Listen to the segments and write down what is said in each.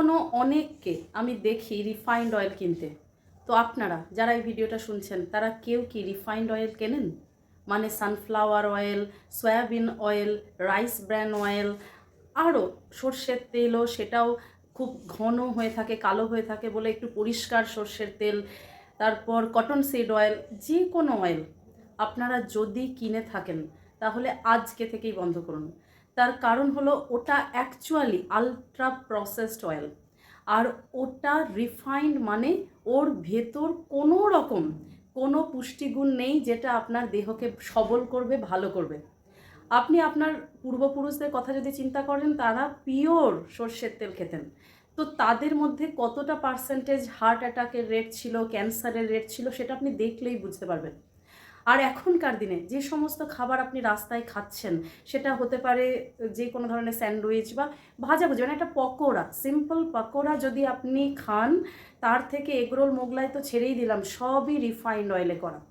এখনও অনেককে আমি দেখি রিফাইন্ড অয়েল কিনতে। তো আপনারা যারা এই ভিডিওটা শুনছেন তারা কেউ কি রিফাইন্ড অয়েল কেনেন? মানে sunflower oil, soybean oil, rice bran oil, আরও সর্ষের তেলও, সেটাও খুব ঘন হয়ে থাকে, কালো হয়ে থাকে বলে একটু পরিষ্কার সর্ষের তেল, তারপর কটন সিড অয়েল, যে কোনো অয়েল আপনারা যদি কিনে থাকেন তাহলে আজকে থেকেই বন্ধ করুন। তার কারণ হলো ওটা অ্যাকচুয়ালি আলট্রা প্রসেসড অয়েল, আর ওটা রিফাইন্ড মানে ওর ভেতর কোনো রকম কোনো পুষ্টিগুণ নেই যেটা আপনার দেহকে সবল করবে, ভালো করবে। আপনি আপনার পূর্বপুরুষদের কথা যদি চিন্তা করেন, তারা পিওর সর্ষের তেল খেতেন, তো তাদের মধ্যে কতটা পার্সেন্টেজ হার্ট অ্যাটাকের রেট ছিল, ক্যান্সারের রেট ছিল, সেটা আপনি দেখলেই বুঝতে পারবেন। আর এখনকার দিনে যে সমস্ত খাবার আপনি রাস্তায় খাচ্ছেন, সেটা হতে পারে যে কোনো ধরনের স্যান্ডউইচ বা ভাজাভুজি, মানে একটা পকোড়া, সিম্পল পকোড়া যদি আপনি খান, তার থেকে এগরোল, মোগলাই তো ছেড়েই দিলাম, সবই রিফাইন্ড অয়েলে করা।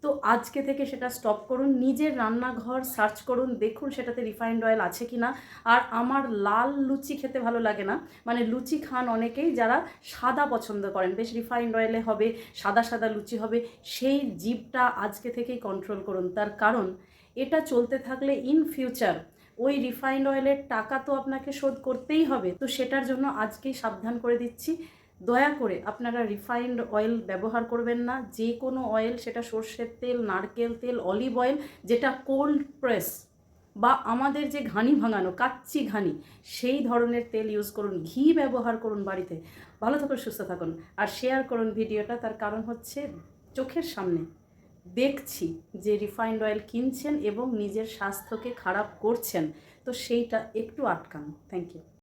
তো আজকে থেকে সেটা স্টপ করুন, নিজের রান্নাঘর সার্চ করুন, দেখুন সেটাতে রিফাইন্ড অয়েল আছে কি না। আর আমার লাল লুচি খেতে ভালো লাগে না, মানে লুচি খান অনেকেই যারা সাদা পছন্দ করেন, বেশ রিফাইন্ড অয়েলে হবে, সাদা সাদা লুচি হবে, সেই জিভটা আজকে থেকেই কন্ট্রোল করুন। তার কারণ এটা চলতে থাকলে ইন ফিউচার ওই রিফাইন্ড অয়েলের টাকা তো আপনাকে শোধ করতেই হবে। তো সেটার জন্য আজকেই সাবধান করে দিচ্ছি, দয়া করে আপনারা রিফাইন্ড অয়েল ব্যবহার করবেন না। যে কোনো অয়েল, সেটা সর্ষের তেল, নারকেল তেল, অলিভ অয়েল, যেটা কোল্ড প্রেস বা আমাদের যে ঘানি ভাঙানো কাচ্চি ঘানি, সেই ধরনের তেল ইউজ করুন। ঘি ব্যবহার করুন বাড়িতে। ভালো থাকুন, সুস্থ থাকুন, আর শেয়ার করুন ভিডিওটা। তার কারণ হচ্ছে চোখের সামনে দেখছি যে রিফাইন্ড অয়েল কিনছেন এবং নিজের স্বাস্থ্যকে খারাপ করছেন, তো সেইটা একটু আটকান। Thank you.